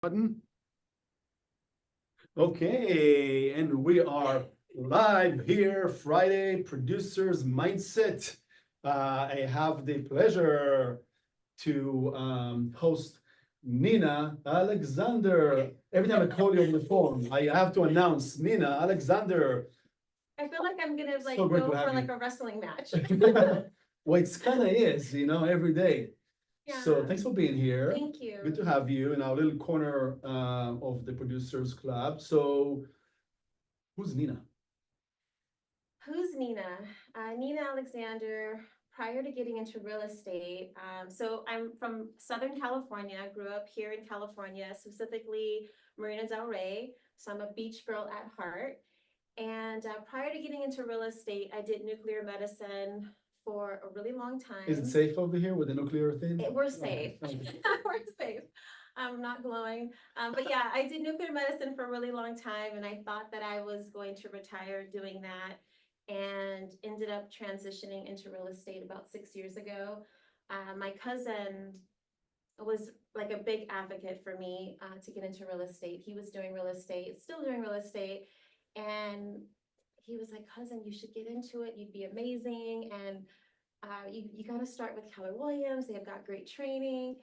Button. Okay, and we are live here, Friday Producers Mindset. I have the pleasure to host Nina Alexander. Every time I call you on the phone, I have to announce Nina Alexander. I feel like I'm gonna like So great go to have for like you. a wrestling match. Well, it's kind of is, every day. So Yeah, thanks for being here. thank you. Good to have you in our little corner of the Producers Club. So, who's Nina? Who's Nina? Nina Alexander. Prior to getting into real estate, so I'm from Southern California. I grew up here in California, specifically Marina Del Rey. So I'm a beach girl at heart. And prior to getting into real estate, I did nuclear medicine for a really long Is it time. safe over here with the nuclear thing? We're safe. Okay. We're safe. I'm not glowing. But yeah, I did nuclear medicine for a really long time, and I thought that I was going to retire doing that, and ended up transitioning into real estate about 6 years ago. My cousin was like a big advocate for me to get into real estate. He was doing real estate, still doing real estate, and he was like, "Cousin, you should get into it. You'd be amazing." And you got to start with Keller Williams. They've got great training.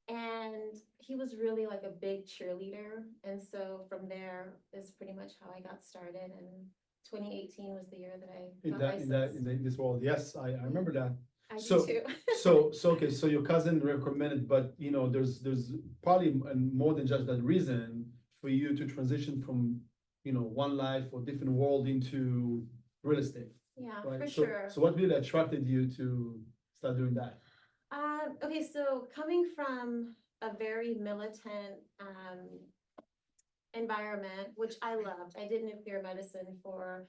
And he was really like a big cheerleader. And so from there is pretty much how I got started. And 2018 was the year that I got licensed. This world, yes, I remember that. I do So, too. okay, so your cousin recommended, but there's probably more than just that reason for you to transition from one life or different world into real estate, Yeah, right? for So, sure. what really attracted you to start doing that? Okay, so coming from a very militant environment, which I loved. I did nuclear medicine for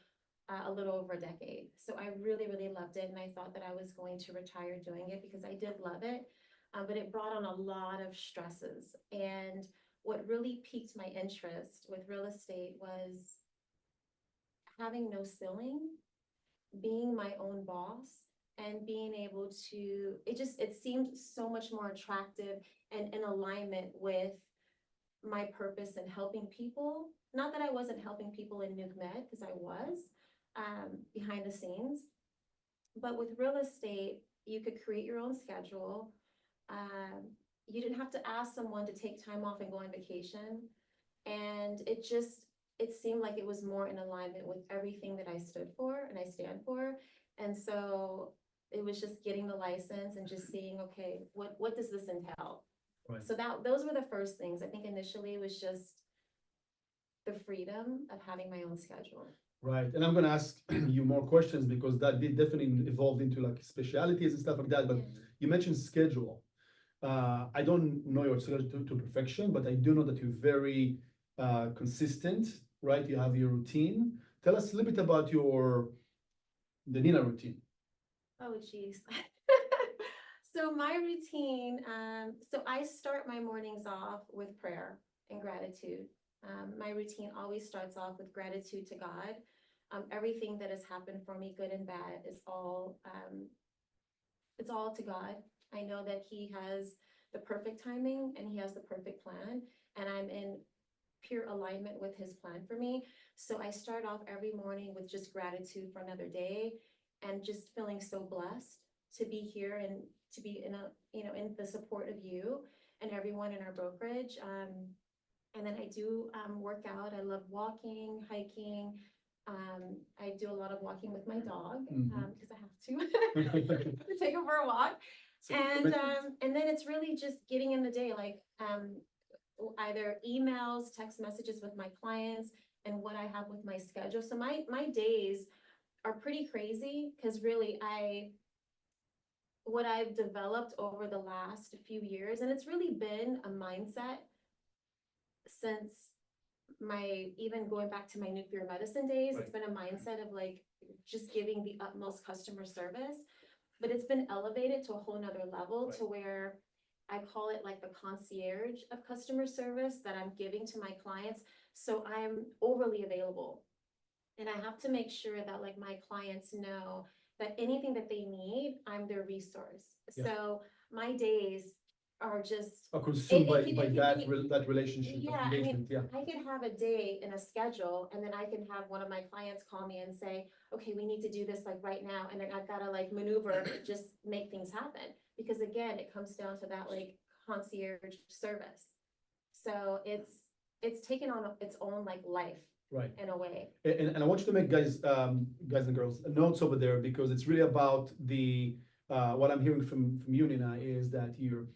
a little over a decade. So I really, really loved it. And I thought that I was going to retire doing it because I did love it. But it brought on a lot of stresses. And what really piqued my interest with real estate was having no ceiling, being my own boss, and being able to, it seemed so much more attractive and in alignment with my purpose in helping people. Not that I wasn't helping people in nuke med, because I was behind the scenes, but with real estate, you could create your own schedule. Um, you didn't have to ask someone to take time off and go on vacation. And it seemed like it was more in alignment with everything that I stood for and I stand for. And so it was just getting the license and just seeing, okay, what does this entail? Right. So those were the first things. I think initially it was just the freedom of having my own schedule. Right, and I'm gonna ask you more questions because that did definitely evolve into like specialities and stuff like that. But you mentioned schedule. I don't know your schedule to perfection, but I do know that you're very consistent, right? You have your routine. Tell us a little bit about the Nina routine. Oh, geez. So my routine, so I start my mornings off with prayer and gratitude. My routine always starts off with gratitude to God. Everything that has happened for me, good and bad, it's all to God. I know that He has the perfect timing and He has the perfect plan, and I'm in pure alignment with His plan for me. So I start off every morning with just gratitude for another day, and just feeling so blessed to be here and to be in the support of you and everyone in our brokerage. And then I do work out. I love walking, hiking. I do a lot of walking with my dog because I have to take her for a walk. And then it's really just getting in the day, like either emails, text messages with my clients, and what I have with my schedule. So my days are pretty crazy because really what I've developed over the last few years, and it's really been a mindset since even going back to my nuclear medicine days. Right. It's been a mindset of like just giving the utmost customer service, but it's been elevated to a whole nother level. Right. To where I call it like the concierge of customer service that I'm giving to my clients. So I'm overly available, and I have to make sure that like my clients know that anything that they need, I'm their resource. Yeah. So my days are just. Are consumed by, can- by can that, be- that relationship, Yeah, that I mean, engagement, yeah. I can have a day in a schedule and then I can have one of my clients call me and say, okay, we need to do this like right now. And then I've gotta like maneuver, just make things happen. Because again, it comes down to that like concierge service. So it's taken on its own like life Right. in a way. And I want you to make guys and girls, notes over there, because it's really about the, what I'm hearing from you, Nina, is that you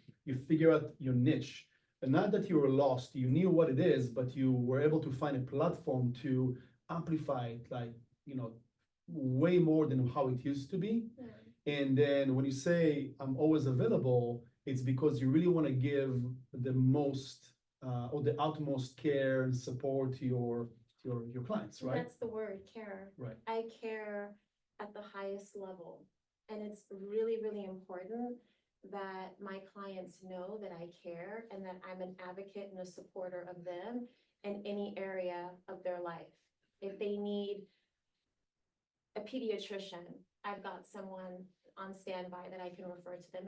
figure out your niche. And not that you were lost, you knew what it is, but you were able to find a platform to amplify it, like, way more than how it used to be. Yeah. And then when you say I'm always available, it's because you really want to give the most, or the utmost care and support to your clients, right? That's the word, care. Right. I care at the highest level. And it's really, really important that my clients know that I care and that I'm an advocate and a supporter of them in any area of their life. If they need a pediatrician, I've got someone on standby that I can refer to them.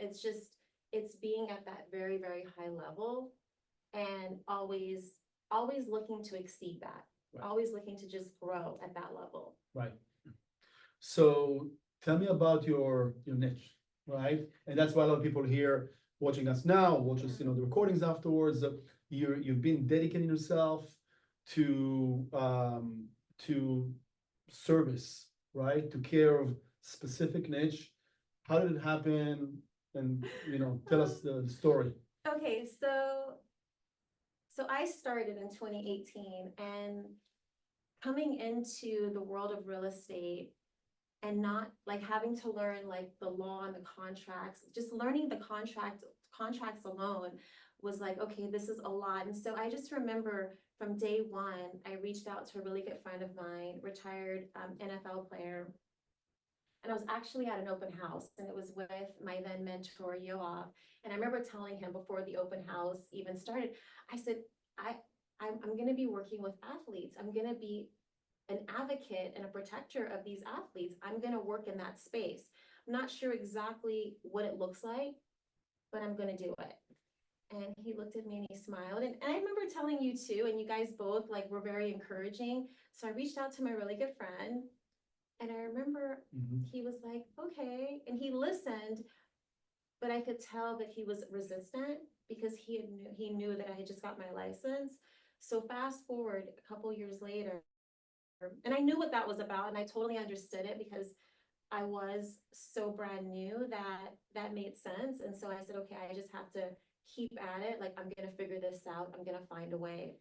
It's being at that very, very high level and always looking to exceed that. Right. Always looking to just grow at that level. Right. So tell me about your niche, right? And that's why a lot of people here watching us now, watch us, the recordings afterwards. You've been dedicating yourself to service, right? To care of specific niche. How did it happen? And tell us the story. Okay, so I started in 2018 and coming into the world of real estate and not like having to learn like the law and the contracts, just learning the contracts alone was like, okay, this is a lot. And so I just remember from day one, I reached out to a really good friend of mine, retired NFL player. And I was actually at an open house and it was with my then mentor, Yoav. And I remember telling him before the open house even started, I said, I'm going to be working with athletes. I'm going to be an advocate and a protector of these athletes. I'm going to work in that space. I'm not sure exactly what it looks like, but I'm going to do it. And he looked at me and he smiled. And I remember telling you too, and you guys both like were very encouraging. So I reached out to my really good friend. And I remember he was like, okay. And he listened, but I could tell that he was resistant because he knew that I had just got my license. So fast forward a couple years later, and I knew what that was about and I totally understood it because I was so brand new that made sense. And so I said, okay, I just have to keep at it. Like, I'm going to figure this out. I'm going to find a way.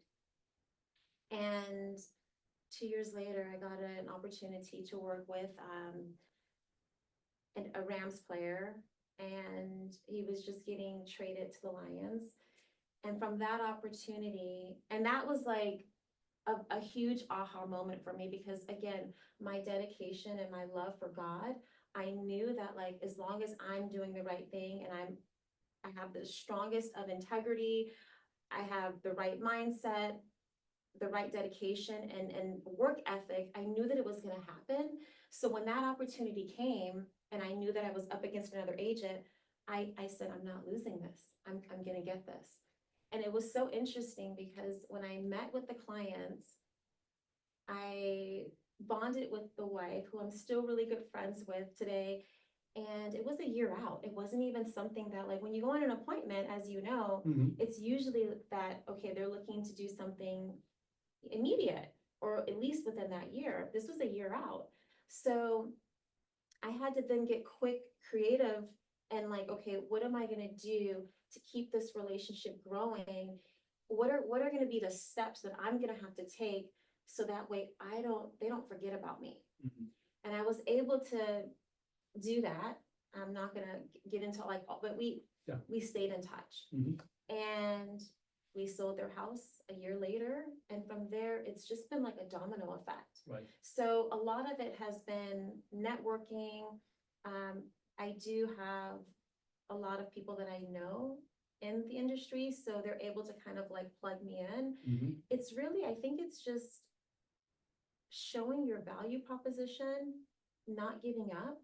And 2 years later, I got an opportunity to work with a Rams player, and he was just getting traded to the Lions. And from that opportunity, and that was like a huge aha moment for me because again, my dedication and my love for God, I knew that like as long as I'm doing the right thing and I have the strongest of integrity, I have the right mindset, the right dedication and work ethic, I knew that it was going to happen. So when that opportunity came and I knew that I was up against another agent, I said, I'm not losing this. I'm going to get this. And it was so interesting because when I met with the clients, I bonded with the wife, who I'm still really good friends with today. And it was a year out. It wasn't even something that, like, when you go on an appointment, as you know, it's usually that, okay, they're looking to do something immediate or at least within that year. This was a year out. So I had to then get quick, creative, and like, okay, what am I going to do to keep this relationship growing? What are going to be the steps that I'm going to have to take so that way they don't forget about me. And I was able to do that. I'm not going to get into like, but we stayed in touch. And we sold their house a year later. And from there, it's just been like a domino effect. Right. So a lot of it has been networking. I do have a lot of people that I know in the industry, so they're able to kind of like plug me in. It's really, I think it's just showing your value proposition, not giving up,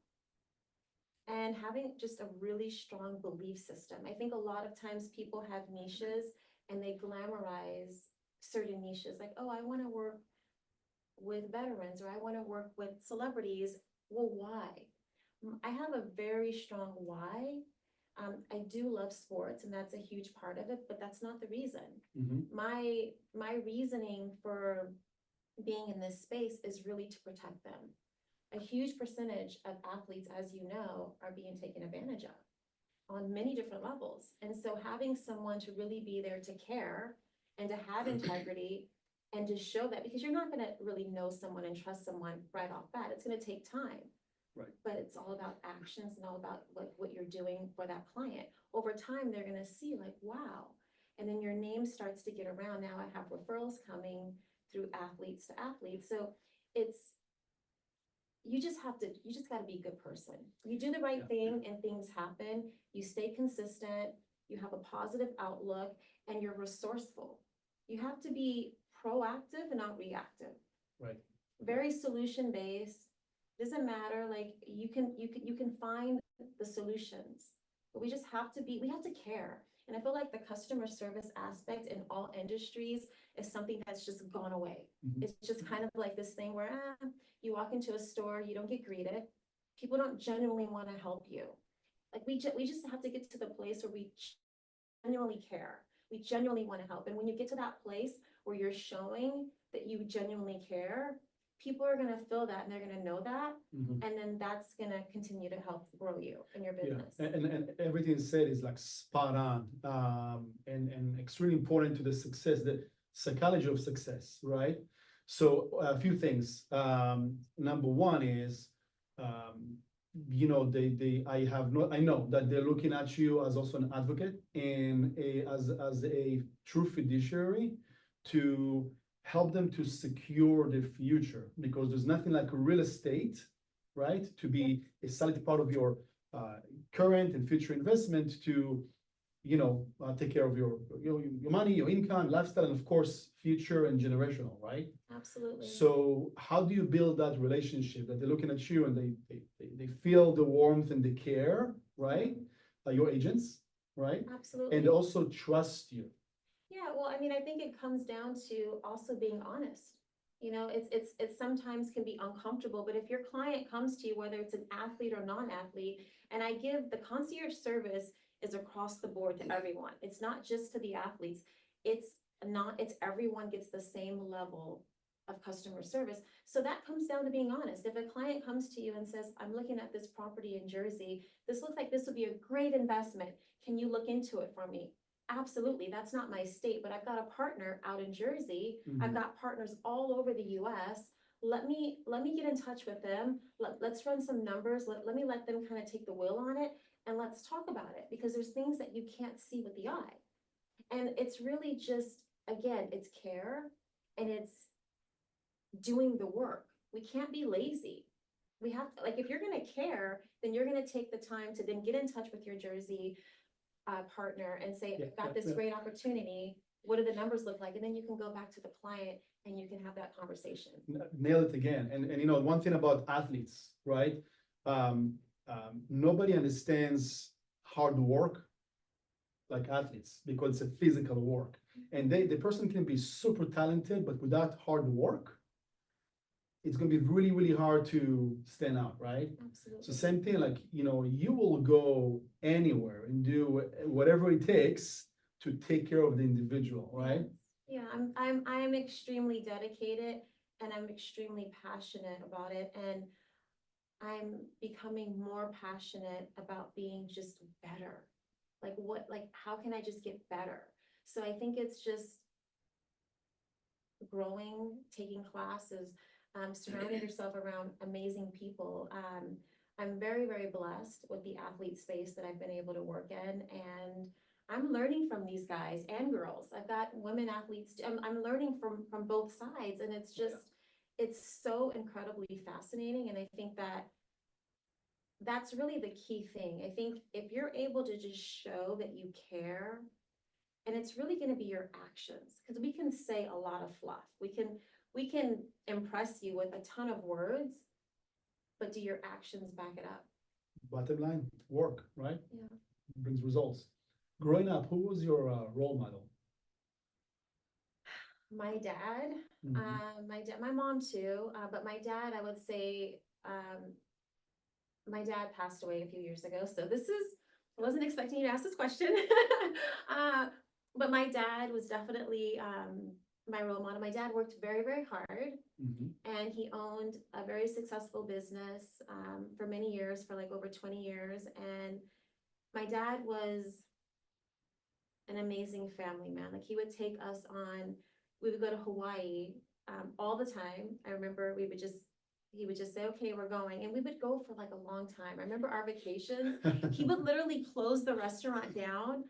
and having just a really strong belief system. I think a lot of times people have niches and they glamorize certain niches, like, oh, I want to work with veterans, or I want to work with celebrities. Well, why? I have a very strong why. I do love sports, and that's a huge part of it, but that's not the reason. Mhm. My reasoning for being in this space is really to protect them. A huge percentage of athletes, as you know, are being taken advantage of on many different levels. And so having someone to really be there to care and to have integrity and to show that, because you're not going to really know someone and trust someone right off bat. It's going to take time. Right. But it's all about actions and all about what you're doing for that client. Over time, they're going to see like, wow. And then your name starts to get around. Now I have referrals coming through athletes to athletes. So it's, you just got to be a good person. You do the right Yeah. thing and things happen. You stay consistent, you have a positive outlook, and you're resourceful. You have to be proactive and not reactive. Right. Very solution based. Doesn't matter, like you can find the solutions, but we have to care. And I feel like the customer service aspect in all industries is something that's just gone away. Mhm. It's just kind of like this thing where you walk into a store, you don't get greeted. People don't genuinely want to help you. Like we just have to get to the place where we genuinely care. We genuinely want to help. And when you get to that place where you're showing that you genuinely care, people are going to feel that and they're going to know that. Mhm. And then that's going to continue to help grow you in your Yeah, business. and everything said is like spot on, and extremely important to the success, the psychology of success, right? So a few things. Number one is, you know, I know that they're looking at you as also an advocate and as a true fiduciary to help them to secure their future, because there's nothing like real estate, right? To be a solid part of your current and future investment to, you know, take care of your money, your income, lifestyle, and of course, future and generational, right? Absolutely. So how do you build that relationship that they're looking at you and they feel the warmth and the care, right? Your agents, right? Absolutely. And also trust you. Yeah, well, I mean, I think it comes down to also being honest. You know, it's sometimes can be uncomfortable, but if your client comes to you, whether it's an athlete or non-athlete, and I give the concierge service is across the board to everyone. It's not just to the athletes. It's everyone gets the same level of customer service. So that comes down to being honest. If a client comes to you and says, I'm looking at this property in Jersey, this looks like this would be a great investment. Can you look into it for me? Absolutely, that's not my state, but I've got a partner out in Jersey. I've Mhm. got partners all over the US. Let me get in touch with them. Let's run some numbers. Let me let them kind of take the wheel on it and let's talk about it, because there's things that you can't see with the eye. And it's really just, again, it's care and it's doing the work. We can't be lazy. We have to, like, if you're gonna care, then you're gonna take the time to then get in touch with your Jersey partner and say, Yeah, I've got yeah, this yeah. great opportunity. What do the numbers look like? And then you can go back to the client and you can have that conversation. Nail it again. And you know, one thing about athletes, right? Nobody understands hard work like athletes because it's a physical work. And the person can be super talented, but without hard work, it's gonna be really, really hard to stand out, right? Absolutely. So same thing, like, you know, you will go anywhere and do whatever it takes to take care of the individual, right? Yeah, I am extremely dedicated and I'm extremely passionate about it. And I'm becoming more passionate about being just better. Like, how can I just get better? So I think it's just growing, taking classes, surrounding yourself around amazing people. I'm very, very blessed with the athlete space that I've been able to work in, and I'm learning from these guys and girls. I've got women athletes. I'm learning from both sides, and it's just, it's so incredibly fascinating. And I think that that's really the key thing. I think if you're able to just show that you care, and it's really going to be your actions, because we can say a lot of fluff. We can impress you with a ton of words, but do your actions back it up? Bottom line, work, right? Yeah. Brings results. Growing up, who was your role model? My dad, Mhm. my mom too, but my dad, I would say, my dad passed away a few years ago, so I wasn't expecting you to ask this question. Uh, but my dad was definitely, my role model. My dad worked very, very hard, Mhm. and he owned a very successful business, for many years, for like over 20 years. And my dad was an amazing family man. Like he would take us on, we would go to Hawaii, all the time. I remember he would just say, okay, we're going. And we would go for like a long time. I remember our vacations, he would literally close the restaurant down.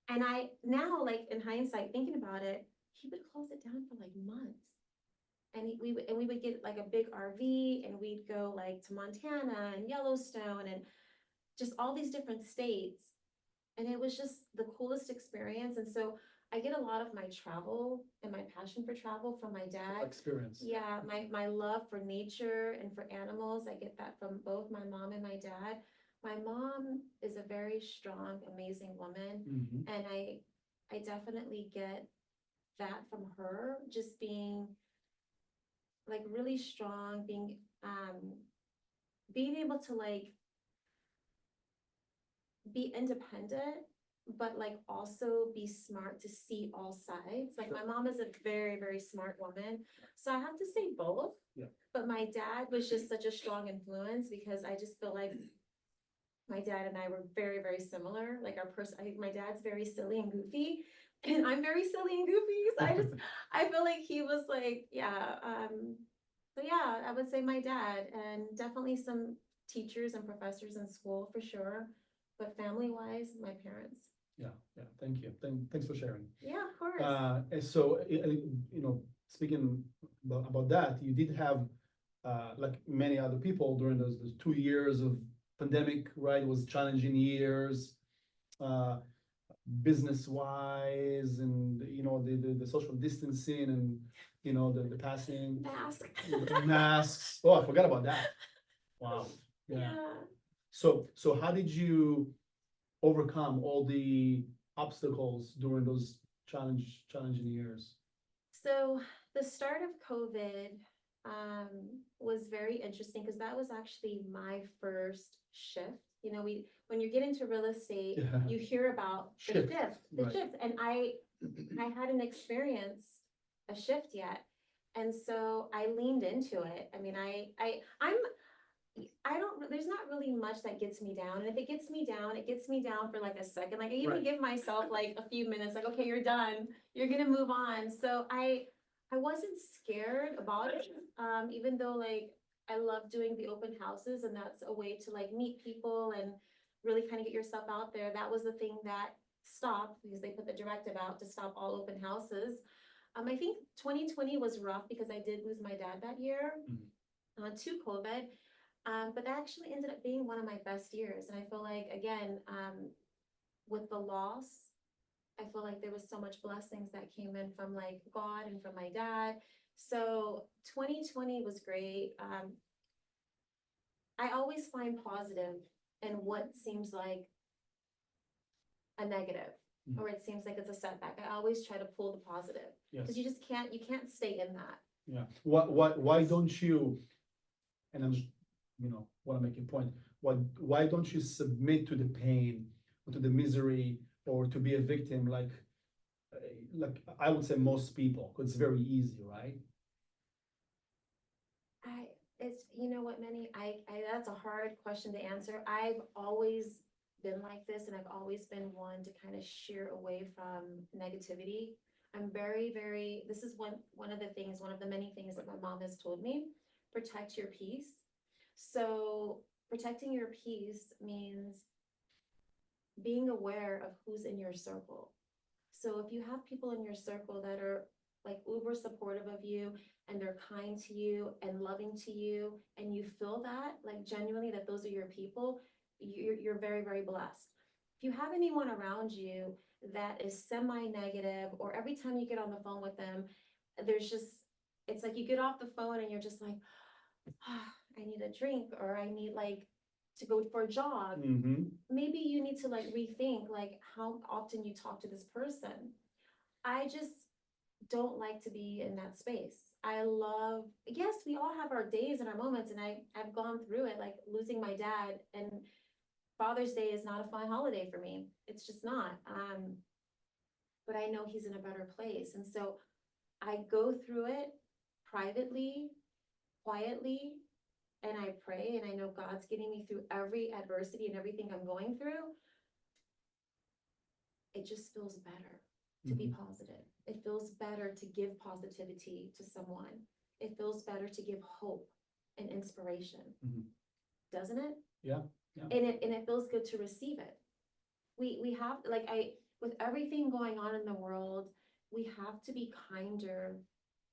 And I, now, like in hindsight, thinking about it, he would close it down for like months. And we would get like a big RV, and we'd go like to Montana and Yellowstone and just all these different states. And it was just the coolest experience. And so I get a lot of my travel and my passion for travel from my dad. Experience. Yeah, my love for nature and for animals, I get that from both my mom and my dad. My mom is a very strong, amazing woman, Mhm. and I definitely get that from her, just being like really strong, being able to like be independent, but like also be smart to see all sides. Like my mom is a very, very smart woman. So I have to say both. Yeah. But my dad was just such a strong influence, because I just feel like my dad and I were very, very similar. Like I think my dad's very silly and goofy, and I'm very silly and goofy. So I feel like he was like, yeah. So yeah, I would say my dad, and definitely some teachers and professors in school for sure. But family wise, my parents. Yeah, yeah. Thank you. Thanks for sharing. Yeah, of course. And so, speaking about that, you did have, like many other people during those 2 years of pandemic, right? It was challenging years, uh, business wise, and the social distancing, and the passing Mask. masks. Oh, I forgot about that. Wow. Yeah. Yeah. So how did you overcome all the obstacles during those challenging years? So the start of COVID, was very interesting, because that was actually my first shift. When you get into real estate, Yeah. you hear about Shift, the right. shift, and I hadn't experienced a shift yet, and so I leaned into it. I mean, I don't, there's not really much that gets me down. And if it gets me down, it gets me down for like a second. Like I even Right. give myself like a few minutes, like, okay, you're done. You're gonna move on. So I wasn't scared about it. Even though like I love doing the open houses, and that's a way to like meet people and really kind of get yourself out there. That was the thing that stopped, because they put the directive out to stop all open houses. I think 2020 was rough, because I did lose my dad that year, to COVID. But that actually ended up being one of my best years. And I feel like, again, with the loss, I feel like there was so much blessings that came in from like God and from my dad. So 2020 was great. I always find positive in what seems like a negative, or it seems like it's a setback. I always try to pull the positive, Yes. because you can't stay in that. Yeah. Why don't you, and I'm just, want to make a point, why don't you submit to the pain, or to the misery, or to be a victim, uh, like I would say most people, 'cause it's very easy, right? I, you know what, Meny, that's a hard question to answer. I've always been like this, and I've always been one to kind of sheer away from negativity. I'm very, very, this is one of the things, one of the many things that my mom has told me: protect your peace. So protecting your peace means being aware of who's in your circle. So if you have people in your circle that are like uber supportive of you, and they're kind to you and loving to you, and you feel that like genuinely that those are your people, you're very, very blessed. If you have anyone around you that is semi-negative, or every time you get on the phone with them, there's just, it's like you get off the phone and you're just like, ah, I need a drink, or I need like to go for a jog. Mm-hmm. Maybe you need to like rethink like how often you talk to this person. I just don't like to be in that space. I love, yes, we all have our days and our moments, and I've gone through it, like losing my dad, and Father's Day is not a fun holiday for me. It's just not. But I know he's in a better place. And so I go through it privately, quietly, and I pray, and I know God's getting me through every adversity and everything I'm going through. It just feels better to be positive. It feels better to give positivity to someone. It feels better to give hope and inspiration. Doesn't it? Yeah. And it feels good to receive it. We have, like, with everything going on in the world, we have to be kinder,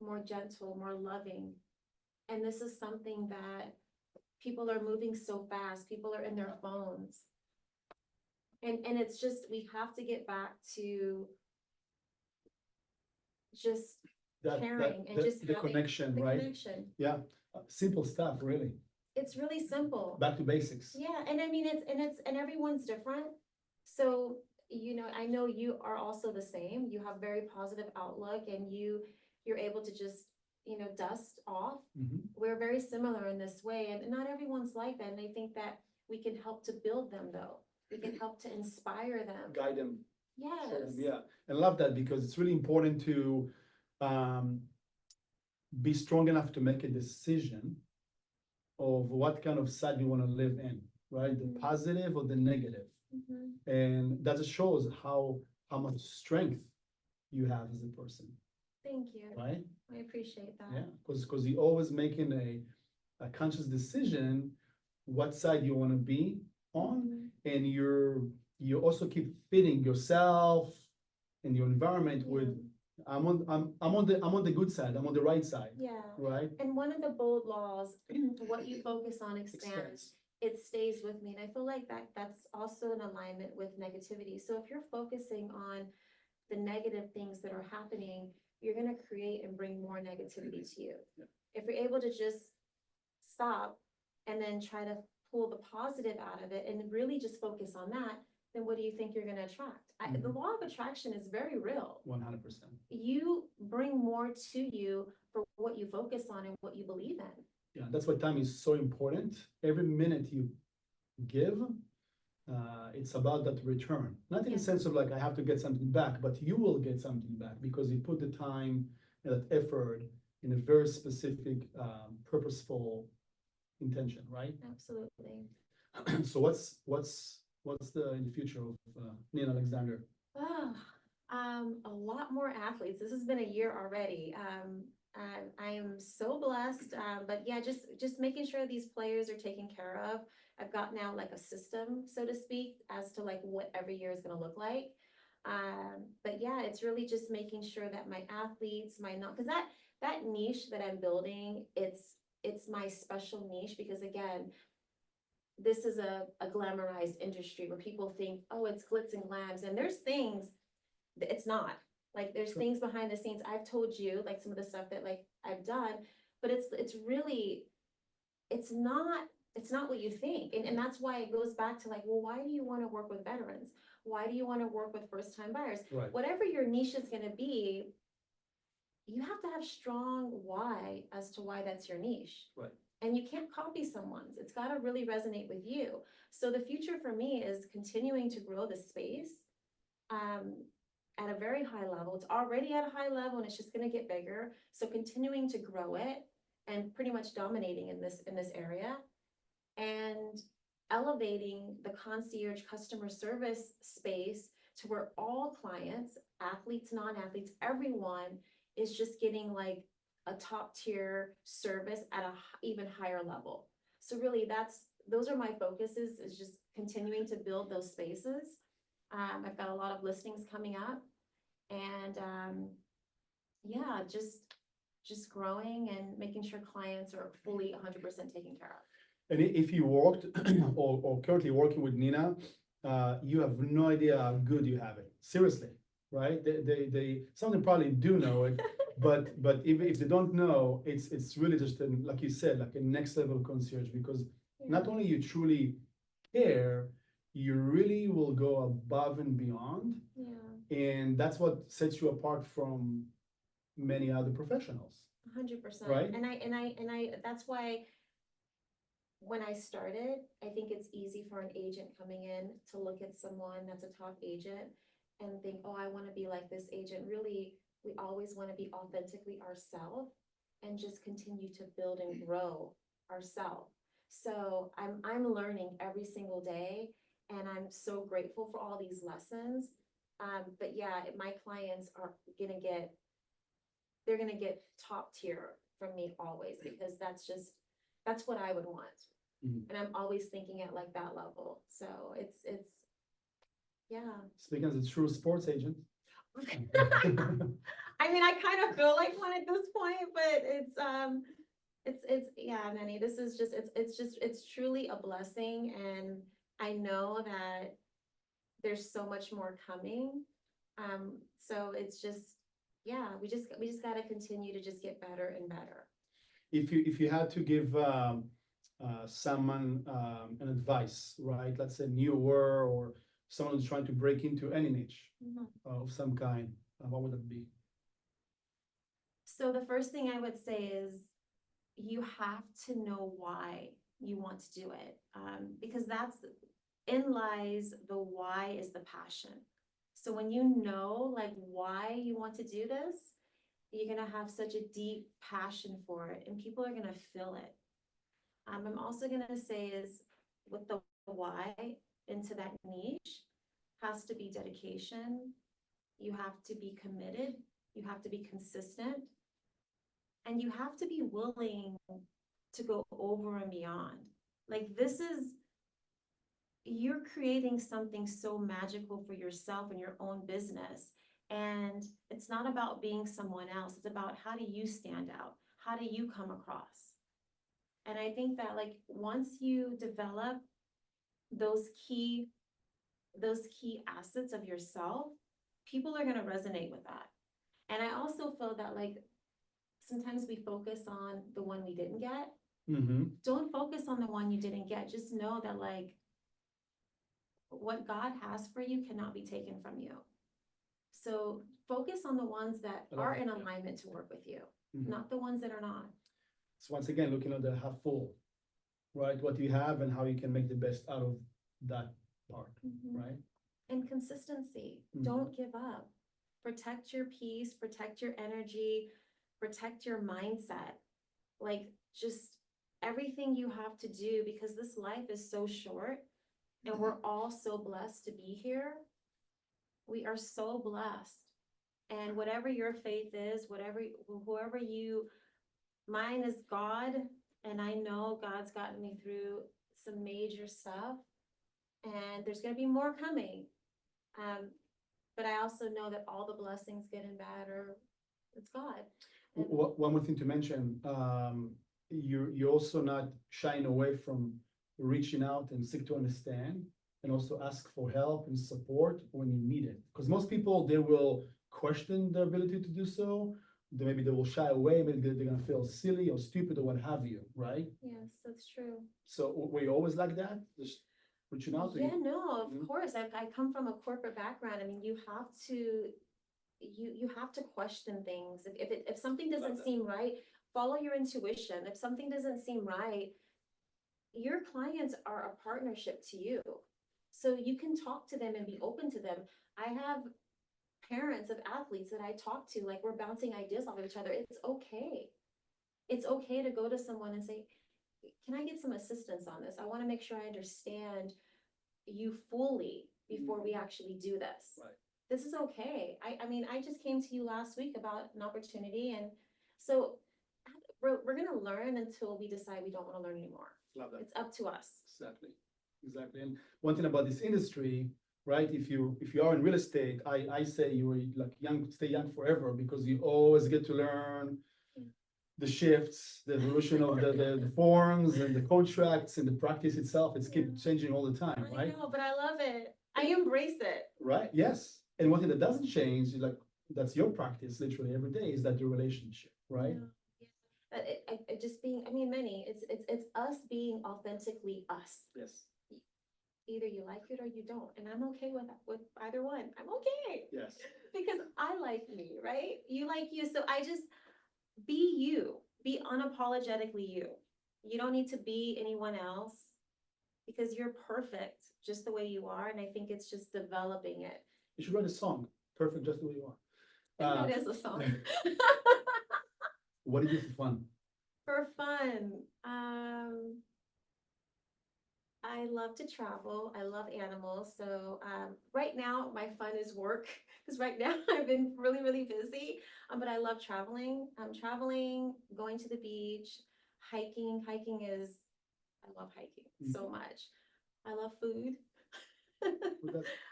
more gentle, more loving. And this is something that people are moving so fast. People are in their phones. And it's just, we have to get back to just caring and just the having connection, the right? connection. Yeah, simple stuff, really. It's really simple. Back to basics. Yeah, and I mean, and everyone's different. So, I know you are also the same. You have very positive outlook, and you're able to just, dust off. We're very similar in this way, and not everyone's like that. And I think that we can help to build them, though. We can help to inspire them. Guide them. Yes. Yeah, and love that, because it's really important to be strong enough to make a decision of what kind of side you want to live in, right? The positive or the negative. And that just shows how much strength you have as a person. Thank you. Right? I appreciate that. Yeah, because you're always making a conscious decision what side you want to be on, and you also keep fitting yourself and your environment with I'm on the good side, I'm on the right side. Yeah. Right? And one of the bold laws, what you focus on expands. It stays with me. And I feel like that's also in alignment with negativity. So if you're focusing on the negative things that are happening, you're going to create and bring more negativity to you. If you're able to just stop and then try to pull the positive out of it and really just focus on that, then what do you think you're going to attract? The law of attraction is very real. 100%. You bring more to you for what you focus on and what you believe in. Yeah, that's why time is so important. Every minute you give, it's about that return. Not in the sense of like, I have to get something back, but you will get something back because you put the time and that effort in a very specific, purposeful intention, right? Absolutely. So what's in the future of Nina Alexander? A lot more athletes. This has been a year already. I am so blessed, but yeah, just making sure these players are taken care of. I've got now like a system, so to speak, as to like what every year is going to look like. But yeah, it's really just making sure that my athletes, because that niche that I'm building, it's my special niche, because again, this is a glamorized industry where people think, oh, it's glitz and glams, and there's things that it's not. Like there's things behind the scenes. I've told you like some of the stuff that like I've done, but it's really, it's not what you think. And that's why it goes back to like, well, why do you want to work with veterans? Why do you want to work with first time buyers? Right. Whatever your niche is going to be, you have to have strong why as to why that's your niche. Right. And you can't copy someone's. It's got to really resonate with you. So the future for me is continuing to grow the space at a very high level. It's already at a high level and it's just going to get bigger. So continuing to grow it and pretty much dominating in this area, and elevating the concierge customer service space to where all clients, athletes, non-athletes, everyone is just getting like a top tier service at a even higher level. So really those are my focuses, is just continuing to build those spaces. I've got a lot of listings coming up, and yeah, just growing and making sure clients are fully 100% taken care of. And if you worked or currently working with Nina, you have no idea how good you have it. Seriously, right? They some of them probably do know it, but if they don't know, it's really just like you said, like a next level concierge, because not only you truly care, you really will go above and beyond. Yeah, And that's what sets you apart from many other professionals, 100%. right? And I, that's why when I started, I think it's easy for an agent coming in to look at someone that's a top agent and think, oh, I want to be like this agent. Really, we always want to be authentically ourselves and just continue to build and grow ourselves. So I'm learning every single day, and I'm so grateful for all these lessons. But yeah, my clients are gonna get, they're gonna get top tier from me always, because that's what I would want. Mhm. And I'm always thinking at like that level. So it's, yeah. Speaking as a true sports agent. I mean, I kind of feel like one at this point, but yeah, Meny, this is just, it's truly a blessing. And I know that there's so much more coming. So it's just, yeah, we just gotta continue to just get better and better. If you had to give someone an advice, right? Let's say newer or someone who's trying to break into any niche Mhm. of some kind, what would it be? So the first thing I would say is you have to know why you want to do it, because that's in lies the why is the passion. So when you know like why you want to do this, you're gonna have such a deep passion for it, and people are gonna feel it. I'm also gonna say is with the why into that niche has to be dedication. You have to be committed. You have to be consistent, and you have to be willing to go over and beyond. Like this is, you're creating something so magical for yourself and your own business. And it's not about being someone else. It's about how do you stand out? How do you come across? And I think that like once you develop those key those key assets of yourself, people are going to resonate with that. And I also feel that like sometimes we focus on the one we didn't get. Mm-hmm. Don't focus on the one you didn't get. Just know that like what God has for you cannot be taken from you. So focus on the ones that are in alignment to work with you, not the ones that are not. So once again, looking at the half full, right? What you have and how you can make the best out of that part, right? And consistency. Mhm. Don't give up. Protect your peace, protect your energy, protect your mindset. Like just everything you have to do, because this life is so short and we're all so blessed to be here. We are so blessed. And whatever your faith is, whoever you, mine is God. And I know God's gotten me through some major stuff, and there's going to be more coming. But I also know that all the blessings, good and bad, it's God. And One more thing to mention, you're also not shying away from reaching out and seek to understand and also ask for help and support when you need it. Because most people, they will question their ability to do so. Maybe they will shy away, maybe they're gonna feel silly or stupid or what have you, right? yes, that's true. So were you always like that? Just reaching out to Yeah, you? no, of Mhm. course. I come from a corporate background. I mean, you have to question things. If something doesn't that. seem right, follow your intuition. If something doesn't seem right, your clients are a partnership to you. So you can talk to them and be open to them. I have parents of athletes that I talk to, like we're bouncing ideas off of each other. It's okay. It's okay to go to someone and say, can I get some assistance on this? I want to make sure I understand you fully before we actually do this. Right. This is okay. I mean, I just came to you last week about an opportunity. And so we're going to learn until we decide we don't want to learn anymore. Love that. It's up to us. Exactly, exactly. And one thing about this industry, right? If you are in real estate, I say you are like young, stay young forever because you always get to learn the shifts, the evolution of the forms and the contracts and the practice itself. It's keep changing all the time, I right? know, but I love it. I embrace it. Right? Yes. And one thing that doesn't change is like that's your practice literally every day is that your relationship, right? Yeah. Just being, I mean, Meny, it's us being authentically us. Yes. either you like it or you don't, and I'm okay with either one. I'm okay. Yes. Because I like me, right? You like you. So I just be you, be unapologetically you. You don't need to be anyone else because you're perfect just the way you are. And I think it's just developing it. You should write a song, perfect just the way you are. I think that is a song. What do you do for fun? For fun, I love to travel. I love animals. So right now, my fun is work because right now I've been really, really busy. But I love traveling. Traveling, going to the beach, hiking. I love hiking so much. I love food.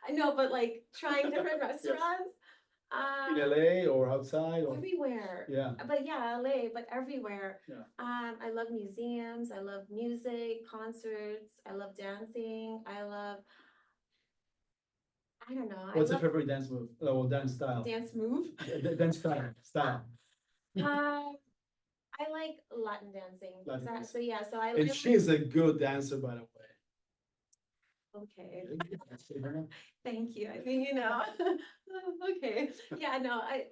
I know, but like trying different restaurants. In LA or outside or? Everywhere. Yeah. But yeah, LA, but everywhere. Yeah. I love museums. I love music, concerts. I love dancing. I don't know. What's your favorite dance move or dance style? Dance move? Dance style. I like Latin dancing. Latin dancing. So yeah, so I And like. she's a good dancer, by the way. Okay. Thank you. I think you know. Okay. Yeah, no, I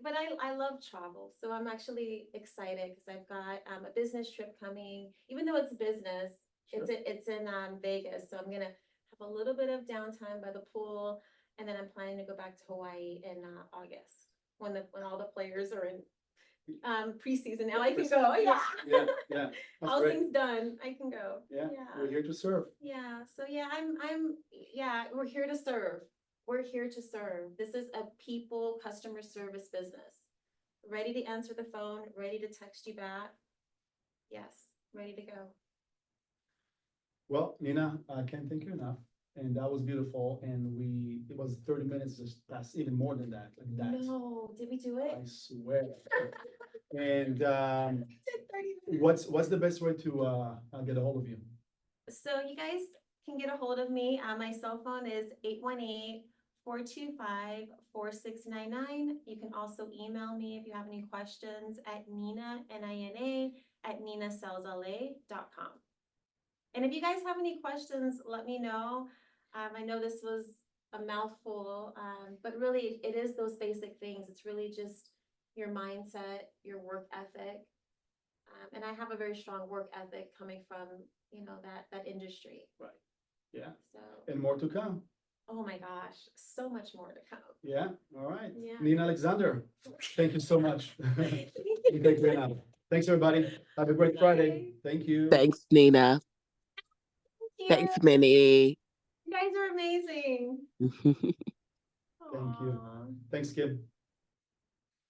love travel. So I'm actually excited because I've got a business trip coming. Even though it's business, Sure. it's in Vegas. So I'm gonna have a little bit of downtime by the pool, and then I'm planning to go back to Hawaii in August when all the players are in preseason. Now I can go. Yeah. Yeah, yeah. That's All great. things done. I can go. Yeah, we're here to serve. Yeah. So yeah, yeah, we're here to serve. We're here to serve. This is a people customer service business. Ready to answer the phone, ready to text you back. Yes, ready to go. Well, Nina, I can't thank you enough. And that was beautiful. And it was 30 minutes, just that's even more than that, like that. No, did we do it? I swear. And We did 30 minutes. what's the best way to get a hold of you? So you guys can get a hold of me. My cell phone is 818-425-4699. You can also email me if you have any questions at Nina, Nina, at ninasellsla.com. And if you guys have any questions, let me know. I know this was a mouthful, but really it is those basic things. It's really just your mindset, your work ethic. And I have a very strong work ethic coming from, that industry. Right. Yeah. So. And more to come. Oh my gosh, so much more to come. Yeah. All right. Yeah. Nina Alexander, thank you so much. Thank You take care now. Thanks, everybody. Have a great Friday. Thank you. Thanks, Nina. you. Thanks, Meny. You guys are amazing. Thank you. Thanks, Kim.